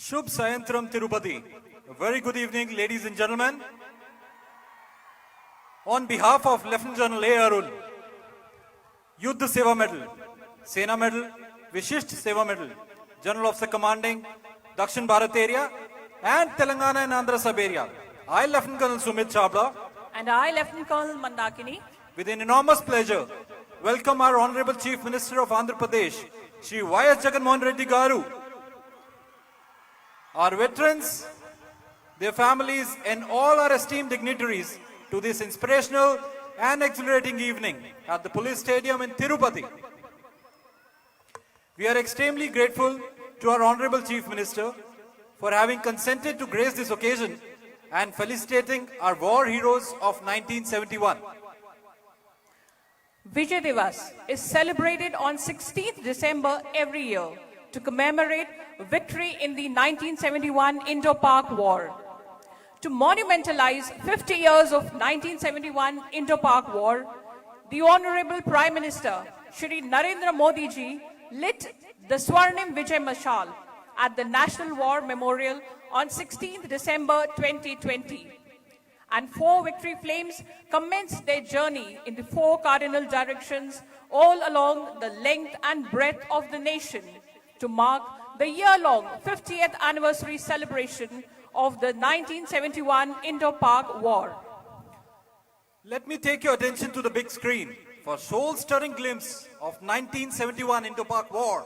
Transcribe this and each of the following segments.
Shubh Sayantram Tirupati. A very good evening, ladies and gentlemen. On behalf of Lieutenant General A. Arun, Yuddha Seva Medal, Sena Medal, Vishisht Seva Medal, General Officer Commanding, Dakshin Bharat Area, and Telangana and Andhra Sub Area, I, Lieutenant Colonel Sumit Chawla, and I, Lieutenant Colonel Mandakini, with an enormous pleasure, welcome our Honorable Chief Minister of Andhra Pradesh, Shri Y.S. Jagan Mohan Reddy Garu, our veterans, their families, and all our esteemed dignitaries to this inspirational and exhilarating evening at the Police Stadium in Tirupati. We are extremely grateful to our Honorable Chief Minister for having consented to grace this occasion and felicitating our war heroes of 1971. Vijay Divas is celebrated on 16th December every year to commemorate victory in the 1971 Indo-Pak War. To monumentalize 50 years of 1971 Indo-Pak War, the Honorable Prime Minister, Shri Narendra Modi ji, lit the Swarnim Vijay Mashal at the National War Memorial on 16th December 2020. And 4 victory flames commenced their journey in the 4 cardinal directions all along the length and breadth of the nation to mark the year-long 50th anniversary celebration of the 1971 Indo-Pak War. Let me take your attention to the big screen for soul-stirring glimpse of 1971 Indo-Pak War.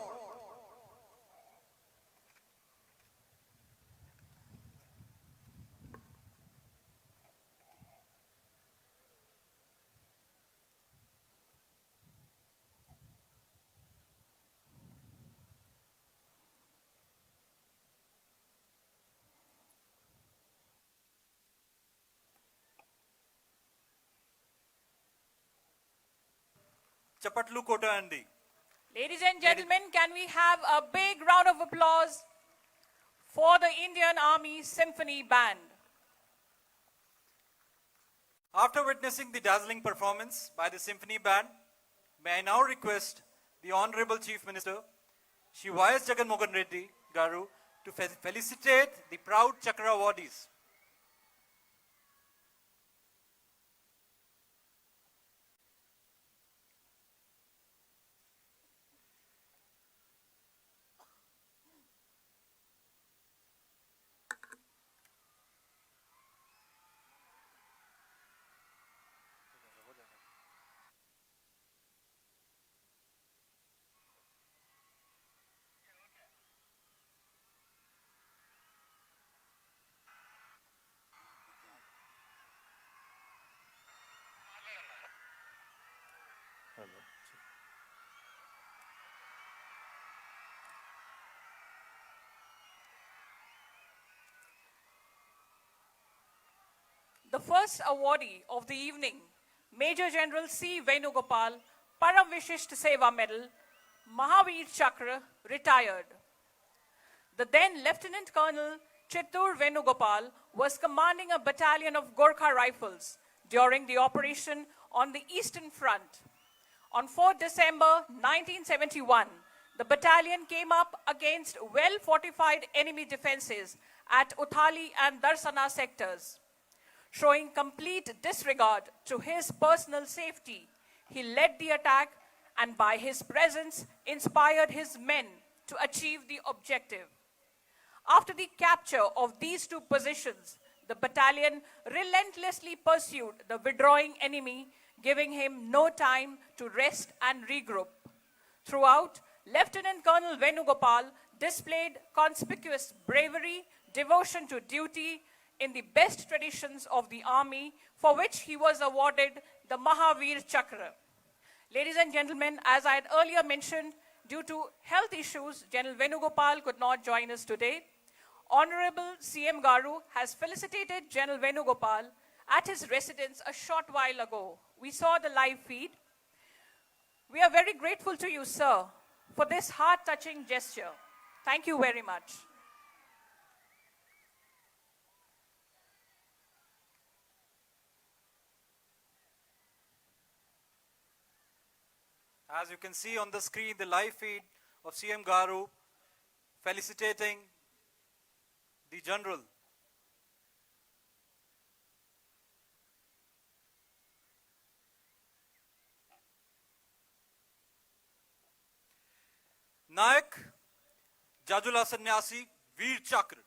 Chapatlu Kota Andi. Ladies and gentlemen, can we have a big round of applause for the Indian Army Symphony Band? After witnessing the dazzling performance by the Symphony Band, may I now request the Honorable Chief Minister, Shri Y.S. Jagan Mohan Reddy Garu, to felicitate the proud Chakra awardees. The first awardee of the evening, Major General C. Venugopal, Param Vishisht Seva Medal, Mahavir Chakra, retired. The then Lieutenant Colonel Chittur Venugopal was commanding a battalion of Gorkha Rifles during the operation on the Eastern Front. On 4 December 1971, the battalion came up against well-fortified enemy defenses at Uthali and Darsana sectors. Showing complete disregard to his personal safety, he led the attack and by his presence inspired his men to achieve the objective. After the capture of these 2 positions, the battalion relentlessly pursued the withdrawing enemy, giving him no time to rest and regroup. Throughout, Lieutenant Colonel Venugopal displayed conspicuous bravery, devotion to duty, in the best traditions of the army, for which he was awarded the Mahavir Chakra. Ladies and gentlemen, as I had earlier mentioned, due to health issues, General Venugopal could not join us today. Honorable CM Garu has felicitated General Venugopal at his residence a short while ago. We saw the live feed. We are very grateful to you, sir, for this heart-touching gesture. Thank you very much. As you can see on the screen, the live feed of CM Garu felicitating the General, Nayak Jajula Sannyasi Veer Chakra,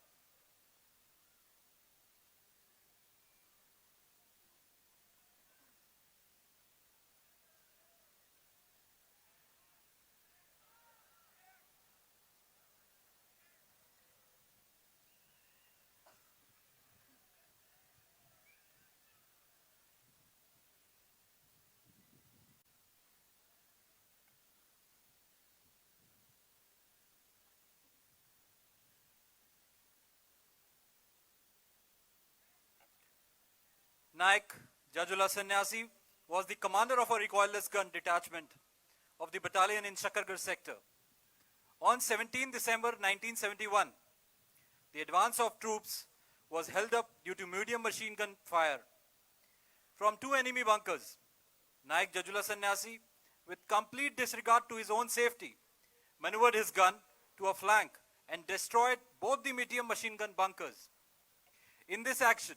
Naik Jajula Sannyasi was the commander of a recoilless gun detachment of the battalion in Shakargarh sector. On 17 December 1971, the advance of troops was held up due to medium machine gun fire from two enemy bunkers. Naik Jajula Sannyasi, with complete disregard to his own safety, maneuvered his gun to a flank and destroyed both the medium machine gun bunkers. In this action,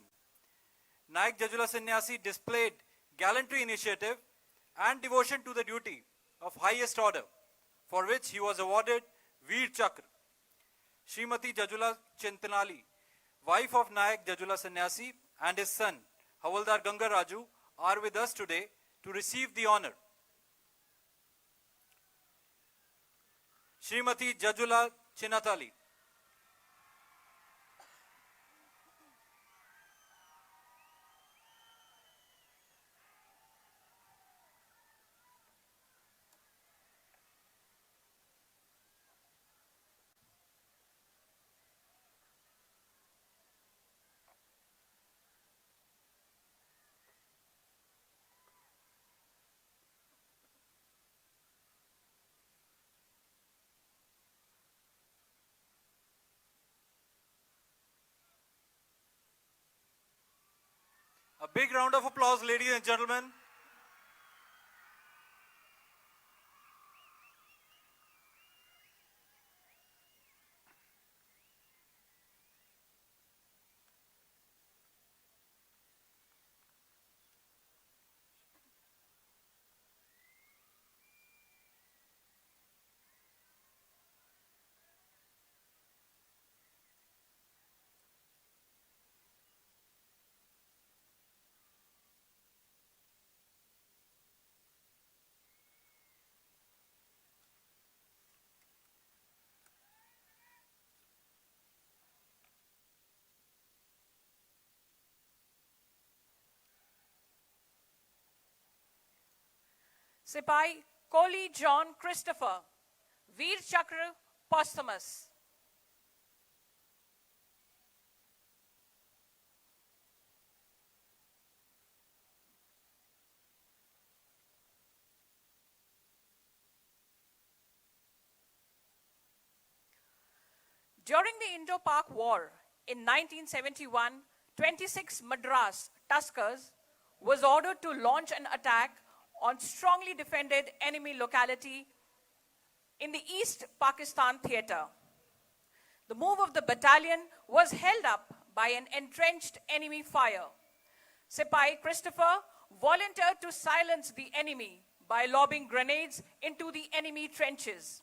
Naik Jajula Sannyasi displayed gallantry, initiative and devotion to the duty of highest order, for which he was awarded Veer Chakra. Srimati Jajula Chintanali, wife of Naik Jajula Sannyasi, and his son Havaldar Ganga Raju are with us today to receive the honor. Srimati Jajula Chinatali. A big round of applause, ladies and gentlemen. Sipai Kohli John Christopher, Veer Chakra, posthumous. During the Indo-Pak War in 1971, 26 Madras Tuskers was ordered to launch an attack on strongly defended enemy locality in the East Pakistan theatre. The move of the battalion was held up by an entrenched enemy fire. Sipai Christopher volunteered to silence the enemy by lobbing grenades into the enemy trenches.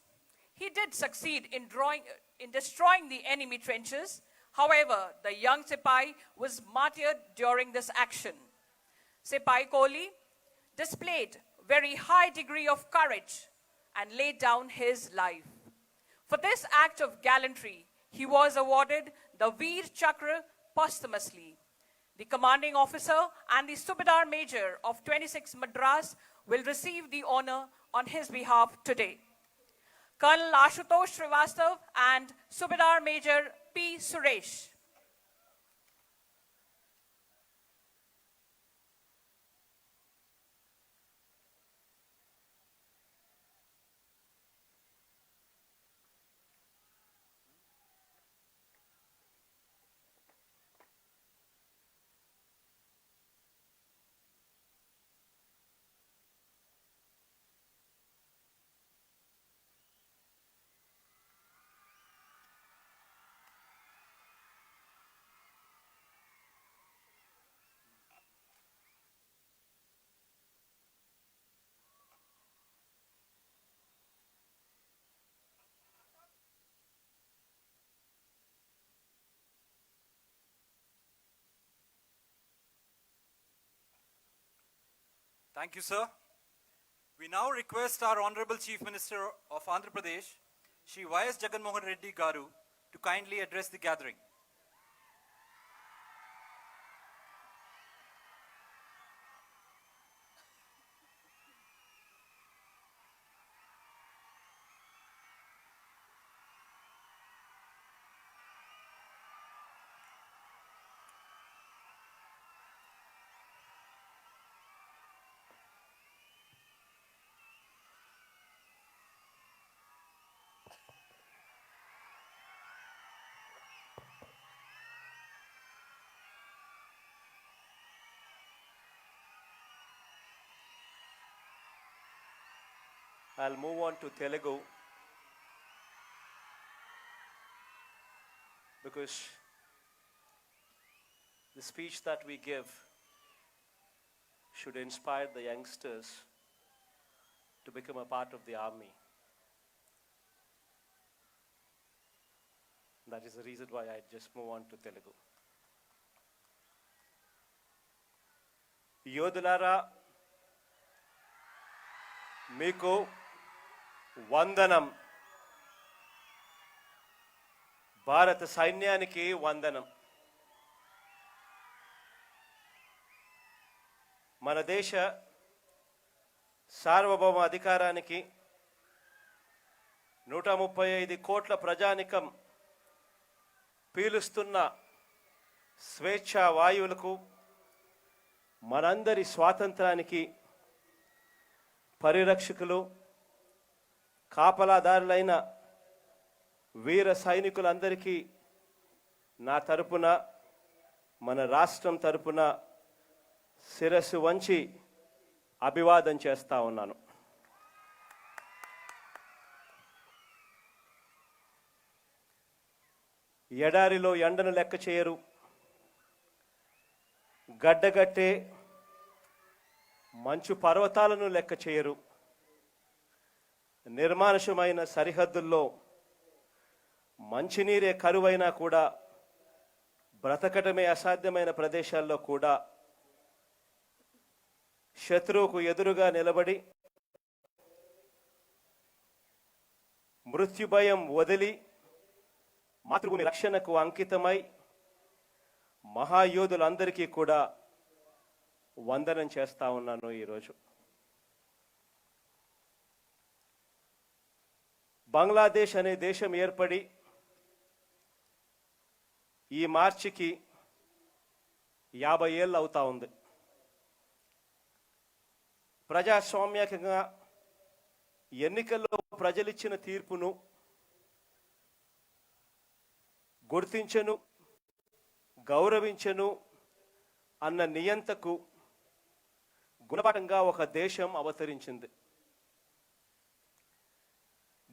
He did succeed in destroying the enemy trenches. However, the young Sipai was martyred during this action. Sipai Kohli displayed very high degree of courage and laid down his life. For this act of gallantry, he was awarded the Veer Chakra posthumously. The commanding officer and the Subedar Major of 26 Madras will receive the honor on his behalf today. Colonel Ashutosh Srivastav and Subedar Major P. Suresh. Thank you, sir. We now request our Honorable Chief Minister of Andhra Pradesh, Shri Y.S. Jagan Mohan Reddy Garu, to kindly address the gathering. I'll move on to Telugu because the speech that we give should inspire the youngsters to become a part of the army. That is the reason why I just move on to Telugu. యోధులారా, మీకు వందనం. భారత సైన్యానికి వందనం. మన దేశ సార్వభౌమ అధికారానికి 135 కోట్ల ప్రజానికం పీలుస్తున్న స్వేచ్ఛా వాయువులకు, మనందరి స్వాతంత్రానికి పరిరక్షకులు, కాపలాదారులైన వీర సైనికులందరికీ నా తరపున, మన రాష్ట్రం తరపున శిరస్సు వంచి అభివాదం చేస్తా ఉన్నాను. ఎడారిలో ఎండను లెక్క చేయరు, గడ్డగట్టే మంచు పర్వతాలను లెక్క చేయరు, నిర్మానుషమైన సరిహద్దుల్లో మంచినీరే కరువైనా కూడా, బ్రతకటమే అసాధ్యమైన ప్రదేశాల్లో కూడా శత్రువుకు ఎదురుగా నిలబడి మృత్యుభయం వదిలి మాతృభూమి రక్షణకు అంకితమై మహాయోధులందరికీ కూడా వందనం చేస్తా ఉన్నాను ఈరోజు. బంగ్లాదేశ్ అనే దేశం ఏర్పడి ఈ మార్చికి 50 ఏళ్ళు అవుతా ఉంది. ప్రజాస్వామ్యకంగా ఎన్నికల్లో ప్రజలిచ్చిన తీర్పును గుర్తించను, గౌరవించను అన్న నియంతకు గుణపాఠంగా ఒక దేశం అవతరించింది.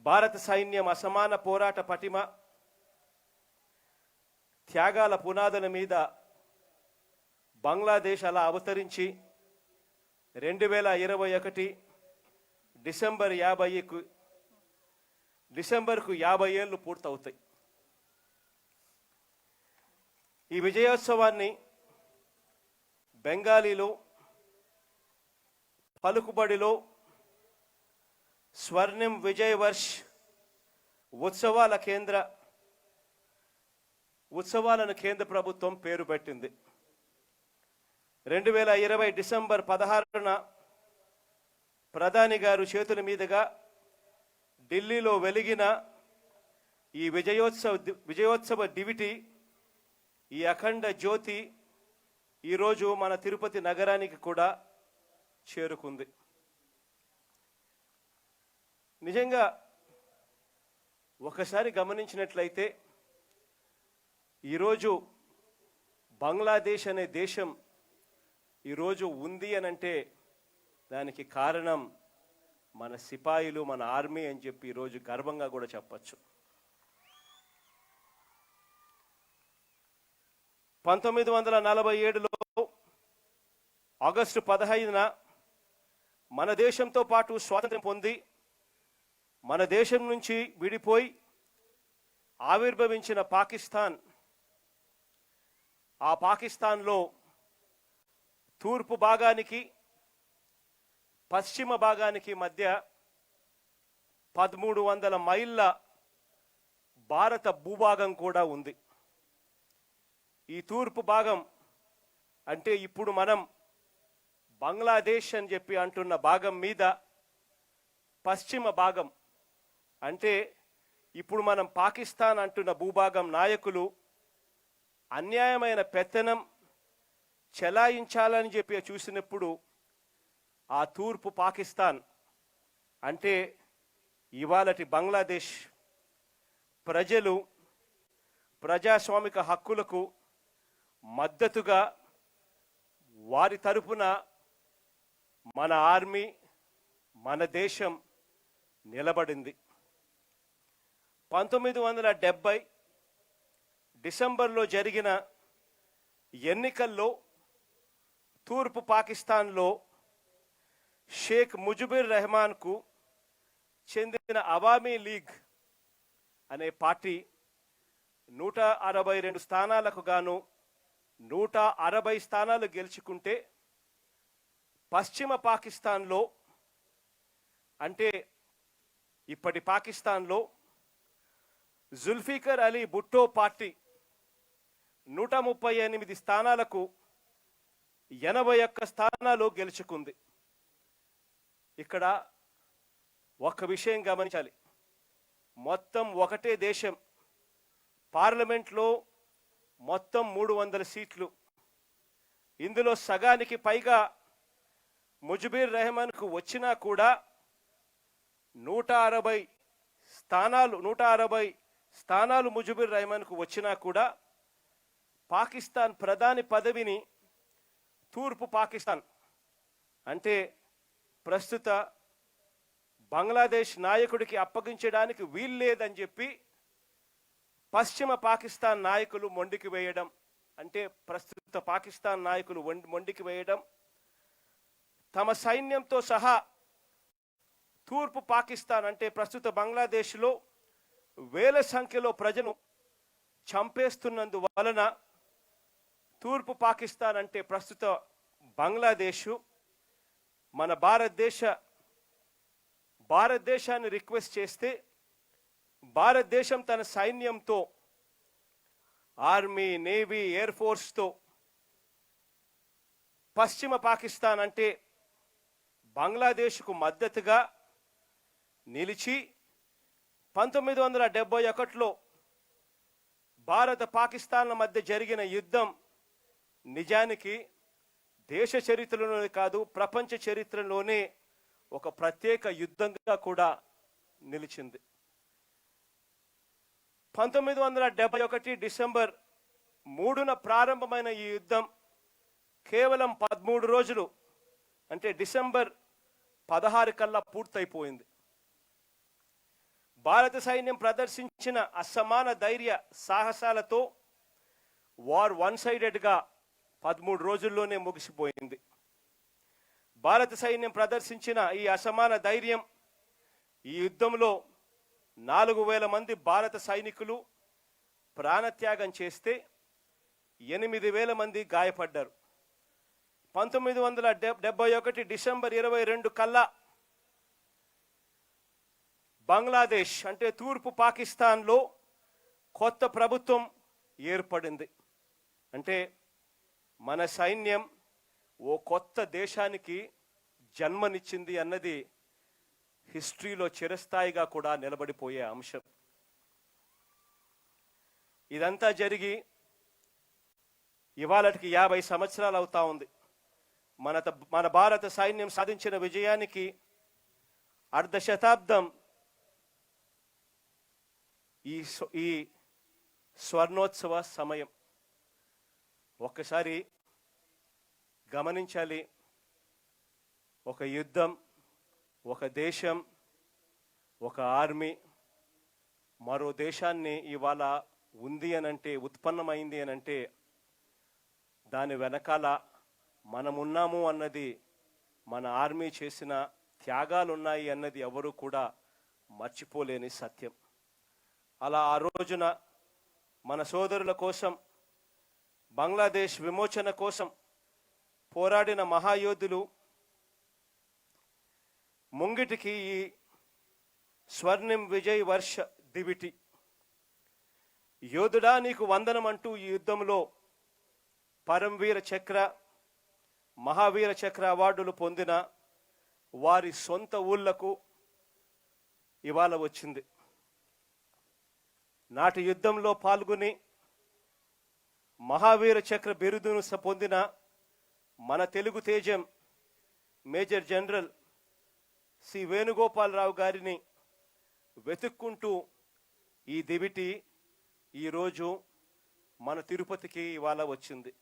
భారత సైన్యం అసమాన పోరాట పటిమ, త్యాగాల పునాదుల మీద బంగ్లాదేశ్ అలా అవతరించి 2021 డిసెంబర్కు 50 ఏళ్ళు పూర్తవుతాయి. ఈ విజయోత్సవాన్ని బెంగాలీలో పలుకుబడిలో స్వర్ణిం విజయ్ వర్ష్ ఉత్సవాలను కేంద్ర ప్రభుత్వం పేరు పెట్టింది. 2020 డిసెంబర్ 16న ప్రధాని గారు చేతుల మీదుగా ఢిల్లీలో వెలిగిన ఈ విజయోత్సవ డివిటీ, ఈ అఖండ జ్యోతి ఈరోజు మన తిరుపతి నగరానికి కూడా చేరుకుంది. నిజంగా ఒకసారి గమనించినట్లయితే ఈరోజు బంగ్లాదేశ్ అనే దేశం ఈరోజు ఉంది అనంటే దానికి కారణం మన సిపాయిలు, మన ఆర్మీ అని చెప్పి ఈరోజు గర్వంగా కూడా చెప్పచ్చు. 1947లో ఆగస్టు 15న మన దేశంతో పాటు స్వాతంత్ర్యం పొంది మన దేశం నుంచి విడిపోయి ఆవిర్భవించిన పాకిస్తాన్, ఆ పాకిస్తాన్లో తూర్పు భాగానికి పశ్చిమ భాగానికి మధ్య 1300 మైళ్ళ భారత భూభాగం కూడా ఉంది. ఈ తూర్పు భాగం అంటే ఇప్పుడు మనం బంగ్లాదేశ్ అని చెప్పి అంటున్న భాగం మీద పశ్చిమ భాగం అంటే ఇప్పుడు మనం పాకిస్తాన్ అంటున్న భూభాగం నాయకులు అన్యాయమైన పెత్తనం చెలాయించాలని చెప్పి చూసినప్పుడు ఆ తూర్పు పాకిస్తాన్ అంటే ఇవాళటి బంగ్లాదేశ్ ప్రజలు ప్రజాస్వామిక హక్కులకు మద్దతుగా వారి తరపున మన ఆర్మీ మన దేశం నిలబడింది. 1970 డిసెంబర్లో జరిగిన ఎన్నికల్లో తూర్పు పాకిస్తాన్లో షేక్ ముజిబుర్ రెహమాన్కు చెందిన అవామీ లీగ్ అనే పార్టీ 162 స్థానాలకు గాను 160 స్థానాలు గెలుచుకుంటే పశ్చిమ పాకిస్తాన్లో అంటే ఇప్పటి పాకిస్తాన్లో జుల్ఫికర్ అలీ భుట్టో పార్టీ 138 స్థానాలకు 81 స్థానాలు గెలుచుకుంది. ఇక్కడ ఒక విషయం గమనించాలి, మొత్తం ఒకటే దేశం, పార్లమెంట్లో మొత్తం 300 సీట్లు, ఇందులో సగానికి పైగా ముజిబుర్ రెహమాన్కు వచ్చినా కూడా 160 స్థానాలు ముజిబుర్ రెహమాన్కు వచ్చినా కూడా పాకిస్తాన్ ప్రధాని పదవిని తూర్పు పాకిస్తాన్ అంటే ప్రస్తుత బంగ్లాదేశ్ నాయకుడికి అప్పగించడానికి వీల్లేదని చెప్పి పశ్చిమ పాకిస్తాన్ నాయకులు మొండికి వేయడం అంటే ప్రస్తుత పాకిస్తాన్ నాయకులు మొండికి వేయడం, తమ సైన్యంతో సహా తూర్పు పాకిస్తాన్ అంటే ప్రస్తుత బంగ్లాదేశ్లో వేల సంఖ్యలో ప్రజలు చంపేస్తున్నందువలన తూర్పు పాకిస్తాన్ అంటే ప్రస్తుత బంగ్లాదేశ్ మన భారతదేశాన్ని రిక్వెస్ట్ చేస్తే భారతదేశం తన సైన్యంతో ఆర్మీ, నేవీ, ఎయిర్ ఫోర్స్తో పశ్చిమ పాకిస్తాన్ అంటే బంగ్లాదేశ్కు మద్దతుగా నిలిచి 1971లో భారత పాకిస్తాన్ల మధ్య జరిగిన యుద్ధం నిజానికి దేశ చరిత్రలోనే కాదు ప్రపంచ చరిత్రలోనే ఒక ప్రత్యేక యుద్ధంగా కూడా నిలిచింది. 1971 డిసెంబర్ 3న ప్రారంభమైన ఈ యుద్ధం కేవలం 13 రోజులు అంటే డిసెంబర్ 16 కల్లా పూర్తయిపోయింది. భారత సైన్యం ప్రదర్శించిన అసమాన ధైర్య సాహసాలతో వార్ వన్ సైడెడ్గా 13 రోజుల్లోనే ముగిసిపోయింది. భారత సైన్యం ప్రదర్శించిన ఈ అసమాన ధైర్యం ఈ యుద్ధంలో 4000 మంది భారత సైనికులు ప్రాణత్యాగం చేస్తే 8000 మంది గాయపడ్డారు. 1971 డిసెంబర్ 22 కల్లా బంగ్లాదేశ్ అంటే తూర్పు పాకిస్తాన్లో కొత్త ప్రభుత్వం ఏర్పడింది. అంటే మన సైన్యం ఓ కొత్త దేశానికి జన్మనిచ్చింది అన్నది హిస్టరీలో చిరస్థాయిగా కూడా నిలబడిపోయే అంశం. ఇదంతా జరిగి ఇవాళకి 50 సంవత్సరాలు అవుతా ఉంది. మన భారత సైన్యం సాధించిన విజయానికి అర్ధ శతాబ్దం ఈ స్వర్ణోత్సవ సమయం. ఒక్కసారి గమనించాలి, ఒక యుద్ధం, ఒక దేశం, ఒక ఆర్మీ మరో దేశాన్ని ఇవాళ ఉంది అనంటే, ఉత్పన్నమైంది అనంటే దాని వెనకాల మనమున్నాము అన్నది, మన ఆర్మీ చేసిన త్యాగాలు ఉన్నాయి అన్నది ఎవరు కూడా మర్చిపోలేని సత్యం. అలా ఆ రోజున మన సోదరుల కోసం, బంగ్లాదేశ్ విమోచన కోసం పోరాడిన మహాయోధులు ముంగిటికి ఈ స్వర్ణిం విజయ్ వర్ష దివిటి, యోధుడా నీకు వందనం అంటూ ఈ యుద్ధంలో పరంవీర చక్ర, మహావీర చక్ర అవార్డులు పొందిన వారి సొంత ఊళ్ళకు ఇవాళ వచ్చింది. నాటి యుద్ధంలో పాల్గొని మహావీర చక్ర బిరుదును పొందిన మన తెలుగు తేజం మేజర్ జనరల్ సి వేణుగోపాలరావు గారిని వెతుక్కుంటూ ఈ దివిటి ఈరోజు మన తిరుపతికి ఇవాళ వచ్చింది.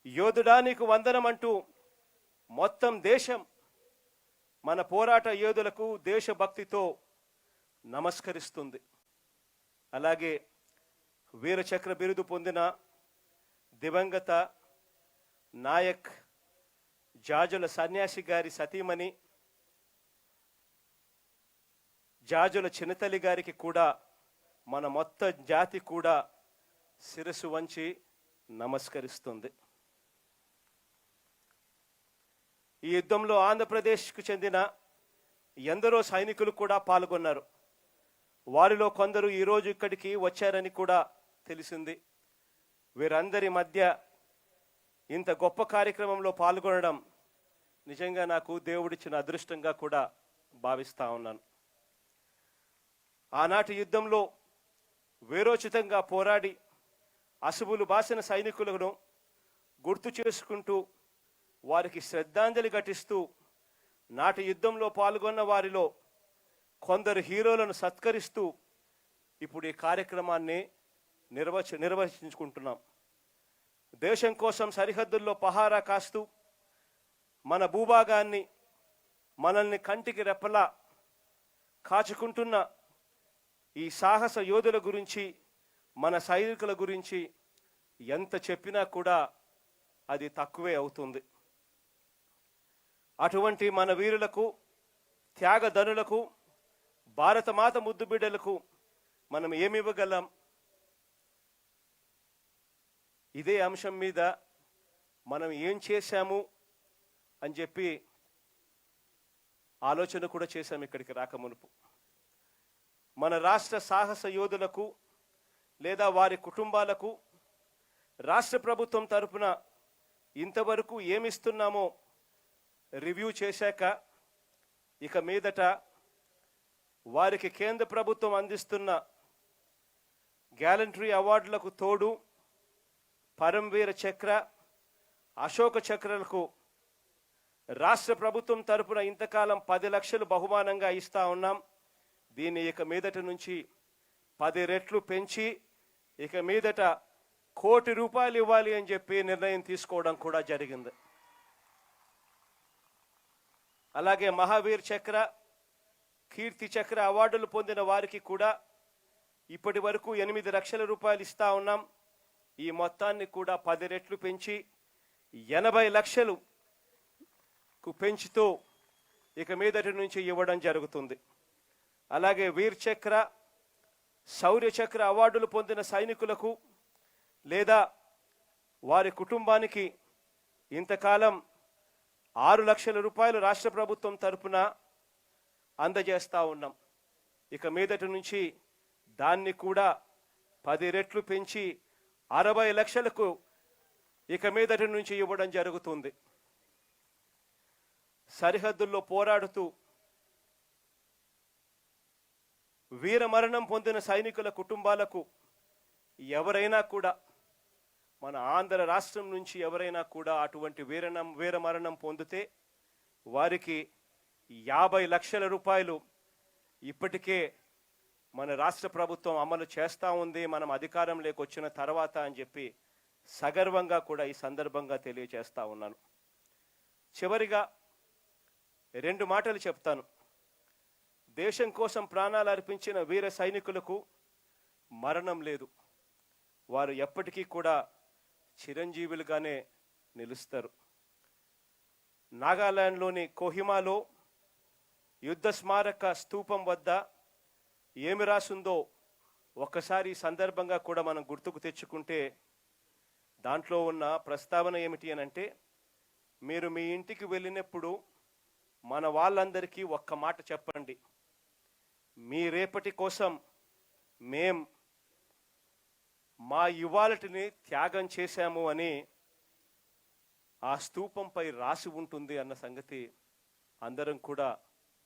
యోధుడా నీకు వందనం అంటూ మొత్తం దేశం మన పోరాట యోధులకు దేశభక్తితో నమస్కరిస్తుంది. అలాగే వీరచక్ర బిరుదు పొందిన దివంగత నాయక్ జాజుల సన్యాసి గారి సతీమణి జాజుల చిన్నతల్లి గారికి కూడా మన మొత్తం జాతి కూడా శిరస్సు వంచి నమస్కరిస్తుంది. ఈ యుద్ధంలో ఆంధ్రప్రదేశ్కు చెందిన ఎందరో సైనికులు కూడా పాల్గొన్నారు. వారిలో కొందరు ఈరోజు ఇక్కడికి వచ్చారని కూడా తెలిసింది. వీరందరి మధ్య ఇంత గొప్ప కార్యక్రమంలో పాల్గొనడం నిజంగా నాకు దేవుడిచ్చిన అదృష్టంగా కూడా భావిస్తా ఉన్నాను. ఆనాటి యుద్ధంలో వీరోచితంగా పోరాడి అసువులు బాసిన సైనికులను గుర్తు చేసుకుంటూ వారికి శ్రద్ధాంజలి ఘటిస్తూ నాటి యుద్ధంలో పాల్గొన్న వారిలో కొందరు హీరోలను సత్కరిస్తూ ఇప్పుడు ఈ కార్యక్రమాన్ని నిర్వహించుకుంటున్నాం. దేశం కోసం సరిహద్దుల్లో పహారా కాస్తూ మన భూభాగాన్ని మనల్ని కంటికి రెప్పలా కాచుకుంటున్న ఈ సాహస యోధుల గురించి, మన సైనికుల గురించి ఎంత చెప్పినా కూడా అది తక్కువే అవుతుంది. అటువంటి మన వీరులకు, త్యాగధనులకు, భారతమాత ముద్దు బిడ్డలకు మనం ఏమివ్వగలం? ఇదే అంశం మీద మనం ఏం చేశాము అని చెప్పి ఆలోచన కూడా చేశాం ఇక్కడికి రాకమునుపు. మన రాష్ట్ర సాహస యోధులకు లేదా వారి కుటుంబాలకు రాష్ట్ర ప్రభుత్వం తరపున ఇంతవరకు ఏమిస్తున్నామో రివ్యూ చేశాక ఇక మీదట వారికి కేంద్ర ప్రభుత్వం అందిస్తున్న గ్యాలంటరీ అవార్డులకు తోడు పరంవీర చక్ర, అశోక చక్రలకు రాష్ట్ర ప్రభుత్వం తరపున ఇంతకాలం 10 లక్షలు బహుమానంగా ఇస్తా ఉన్నాం. దీన్ని ఇక మీదట నుంచి 10 రెట్లు పెంచి ఇక మీదట ₹1 కోటి ఇవ్వాలి అని చెప్పి నిర్ణయం తీసుకోవడం కూడా జరిగింది. అలాగే మహావీర్ చక్ర, కీర్తి చక్ర అవార్డులు పొందిన వారికి కూడా ఇప్పటి వరకు ₹8 లక్షల ఇస్తా ఉన్నాం. ఈ మొత్తాన్ని కూడా 10 రెట్లు పెంచి 80 లక్షలకు పెంచుతూ ఇక మీదటి నుంచి ఇవ్వడం జరుగుతుంది. అలాగే వీర్ చక్ర, శౌర్య చక్ర అవార్డులు పొందిన సైనికులకు లేదా వారి కుటుంబానికి ఇంతకాలం ₹6 లక్షల రాష్ట్ర ప్రభుత్వం తరపున అందజేస్తా ఉన్నాం. ఇక మీదటి నుంచి దాన్ని కూడా 10 రెట్లు పెంచి 60 లక్షలకు ఇక మీదటి నుంచి ఇవ్వడం జరుగుతుంది. సరిహద్దుల్లో పోరాడుతూ వీరమరణం పొందిన సైనికుల కుటుంబాలకు ఎవరైనా కూడా, మన ఆంధ్ర రాష్ట్రం నుంచి ఎవరైనా కూడా అటువంటి వీరమరణం పొందితే వారికి ₹50 లక్షల ఇప్పటికే మన రాష్ట్ర ప్రభుత్వం అమలు చేస్తూ ఉంది, మనం అధికారంలోకి వచ్చిన తర్వాత అని చెప్పి సగర్వంగా కూడా ఈ సందర్భంగా తెలియజేస్తా ఉన్నాను. చివరిగా 2 మాటలు చెప్తాను. దేశం కోసం ప్రాణాలు అర్పించిన వీర సైనికులకు మరణం లేదు. వారు ఎప్పటికీ కూడా చిరంజీవులుగానే నిలుస్తారు. నాగాలాండ్లోని కోహిమాలో యుద్ధ స్మారక స్తూపం వద్ద ఏమి రాసుందో ఒక్కసారి ఈ సందర్భంగా కూడా మనం గుర్తుకు తెచ్చుకుంటే దాంట్లో ఉన్న ప్రస్తావన ఏమిటి అనంటే, మీరు మీ ఇంటికి వెళ్ళినప్పుడు మన వాళ్ళందరికీ ఒక్క మాట చెప్పండి, మీ రేపటి కోసం మేం మా ఇవాళటిని త్యాగం చేశాము అని ఆ స్తూపంపై రాసి ఉంటుంది అన్న సంగతి అందరం కూడా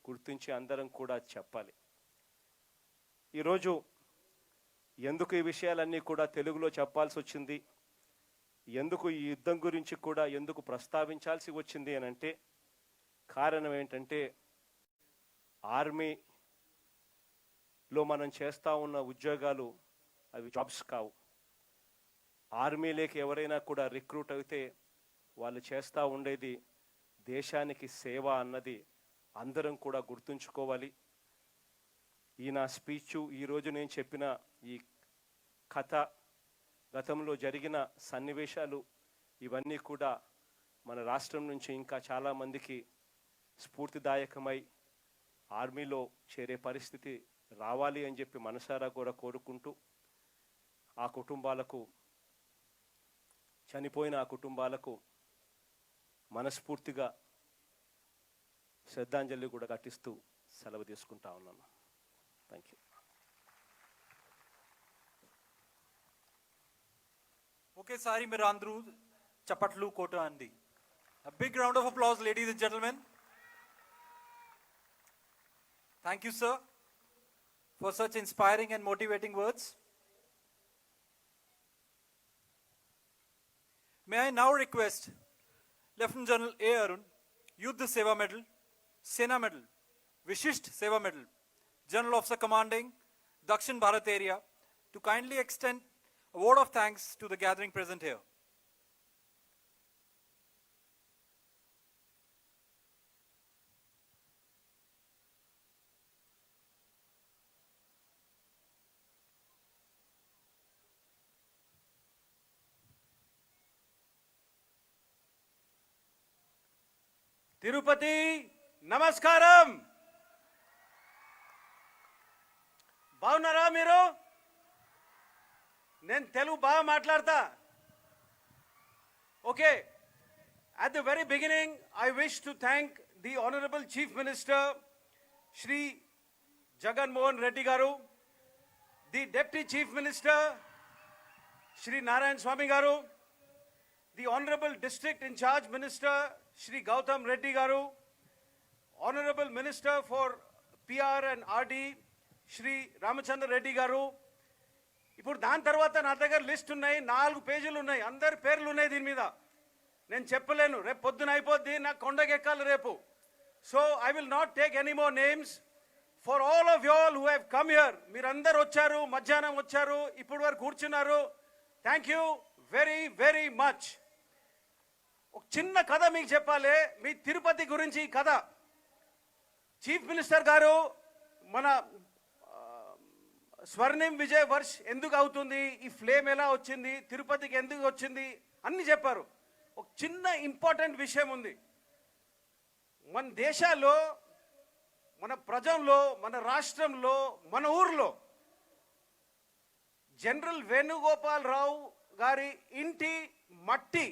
గుర్తించి అందరం కూడా చెప్పాలి. ఈరోజు ఎందుకు ఈ విషయాలన్నీ కూడా తెలుగులో చెప్పాల్సి వచ్చింది, ఎందుకు ఈ యుద్ధం గురించి కూడా ఎందుకు ప్రస్తావించాల్సి వచ్చింది అని అంటే కారణం ఏంటంటే ఆర్మీలో మనం చేస్తూ ఉన్న ఉద్యోగాలు అవి జాబ్స్ కావు. ఆర్మీలోకి ఎవరైనా కూడా రిక్రూట్ అయితే వాళ్ళు చేస్తూ ఉండేది దేశానికి సేవ అన్నది అందరం కూడా గుర్తుంచుకోవాలి. ఈ నా స్పీచ్, ఈరోజు నేను చెప్పిన ఈ కథ, గతంలో జరిగిన సన్నివేశాలు ఇవన్నీ కూడా మన రాష్ట్రం నుంచి ఇంకా చాలామందికి స్ఫూర్తిదాయకమై ఆర్మీలో చేరే పరిస్థితి రావాలి అని చెప్పి మనసారా కూడా కోరుకుంటూ ఆ కుటుంబాలకు, చనిపోయిన ఆ కుటుంబాలకు మనస్ఫూర్తిగా శ్రద్ధాంజలి కూడా ఘటిస్తూ సెలవు తీసుకుంటా ఉన్నాను. Thank you. ఒకేసారి మీరు అందరూ చప్పట్లు కోట అండి. A big round of applause, ladies and gentlemen. Thank you, sir, for such inspiring and motivating words. May I now request Lieutenant General A. Arun, Yuddha Seva Medal, Sena Medal, Vishisht Seva Medal, General Officer Commanding, Dakshin Bharat Area, to kindly extend a word of thanks to the gathering present here. Tirupati నమస్కారం. బాగున్నారా మీరు? నేను తెలుగు బాగా మాట్లాడతా. Okay. At the very beginning, I wish to thank the Honorable Chief Minister, Shri Jagan Mohan Reddy Garu, the Deputy Chief Minister, Shri Narayan Swamy Garu, the Honorable District in Charge Minister, Shri Gautam Reddy Garu, Honorable Minister for PR and RD, Shri Ramachandra Reddy Garu. ఇప్పుడు దాని తర్వాత నా దగ్గర list ఉన్నాయి, 4 పేజీలు ఉన్నాయి, అందరి పేర్లు ఉన్నాయి దీని మీద. నేను చెప్పలేను, రేపు పొద్దున అయిపోద్ది, నాకు కొండకెక్కాలి రేపు. So I will not take any more names. For all of you all who have come here, మీరందరూ వచ్చారు, మధ్యాహ్నం వచ్చారు, ఇప్పుడు వరకు కూర్చున్నారు. Thank you very very much. ఒక చిన్న కథ మీకు చెప్పాలి, మీ తిరుపతి గురించి ఈ కథ. చీఫ్ మినిస్టర్ గారు మన స్వర్ణిం విజయ్ వర్ష్ ఎందుకు అవుతుంది, ఈ ఫ్లేమ్ ఎలా వచ్చింది, తిరుపతికి ఎందుకు వచ్చింది అన్ని చెప్పారు. ఒక చిన్న ఇంపార్టెంట్ విషయం ఉంది. మన దేశాల్లో, మన ప్రజల్లో, మన రాష్ట్రంలో, మన ఊర్లో జనరల్ వేణుగోపాల్ రావు గారి ఇంటి మట్టి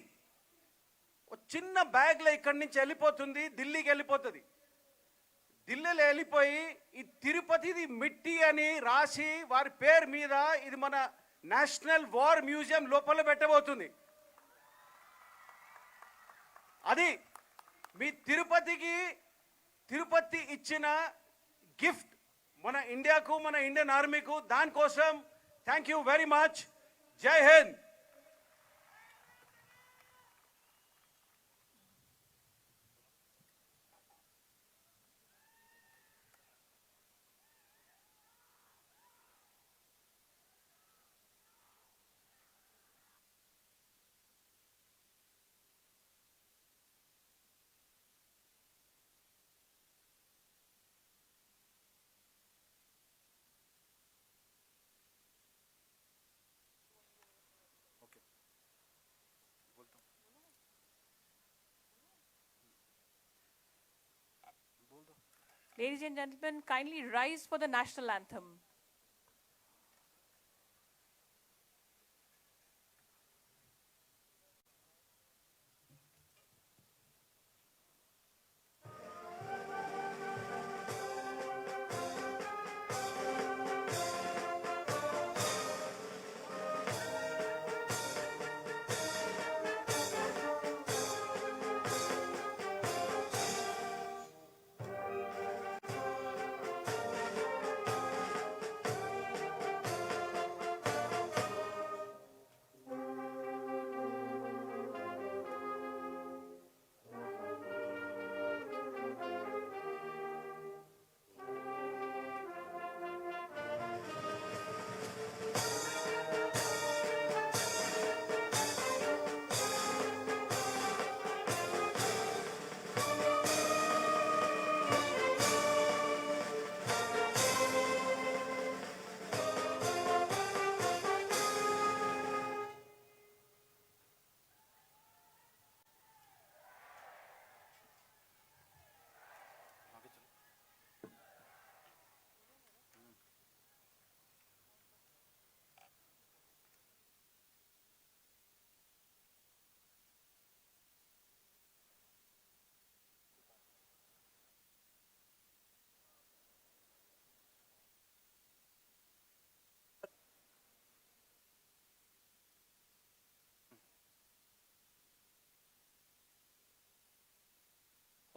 ఒక చిన్న బ్యాగ్లో ఇక్కడి నుంచి వెళ్ళిపోతుంది, ఢిల్లీకి వెళ్ళిపోతుంది. ఢిల్లీలో వెళ్ళిపోయి ఈ తిరుపతిది మిట్టి అని రాసి వారి పేరు మీద ఇది మన నేషనల్ వార్ మ్యూజియం లోపల పెట్టబోతుంది. అది మీ తిరుపతి ఇచ్చిన గిఫ్ట్ మన ఇండియాకు, మన ఇండియన్ ఆర్మీకు. దానికోసం థ్యాంక్ యూ వెరీ మచ్. జై Hind. Ladies and gentlemen, kindly rise for the national anthem.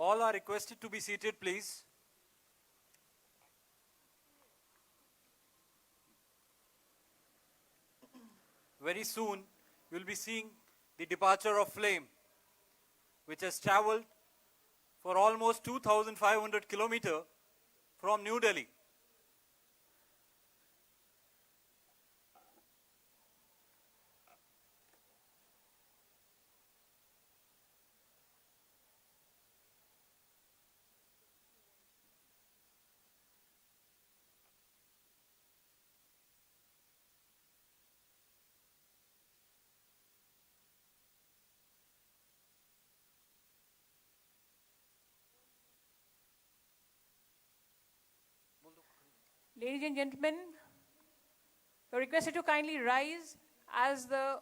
All are requested to be seated, please. Very soon, you will be seeing the departure of flame, which has traveled for almost 2,500 kilometers from New Delhi. Ladies and gentlemen, you're requested to kindly rise as the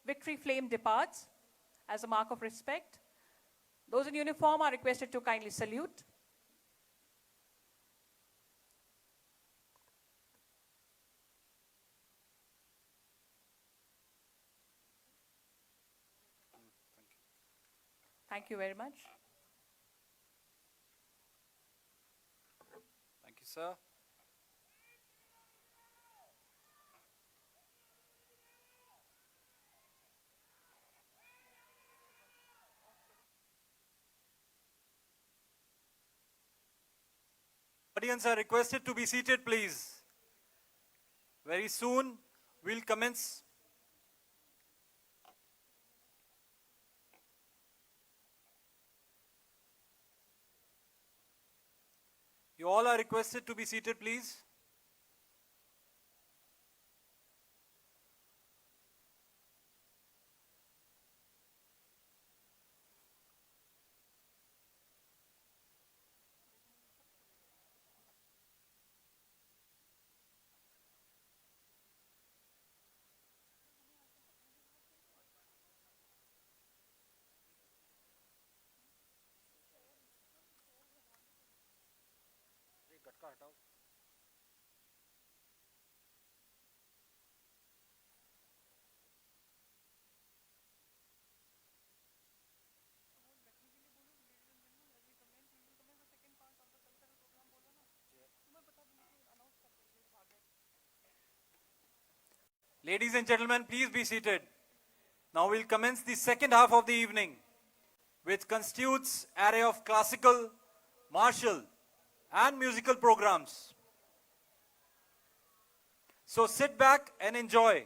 victory flame departs as a mark of respect. Those in uniform are requested to kindly salute. Thank you very much. Thank you, sir. Audience are requested to be seated, please. Very soon, we'll commence. You all are requested to be seated, please. Ladies and gentlemen, please be seated. Now we'll commence the second half of the evening, which constitutes array of classical, martial, and musical programs. So sit back and enjoy.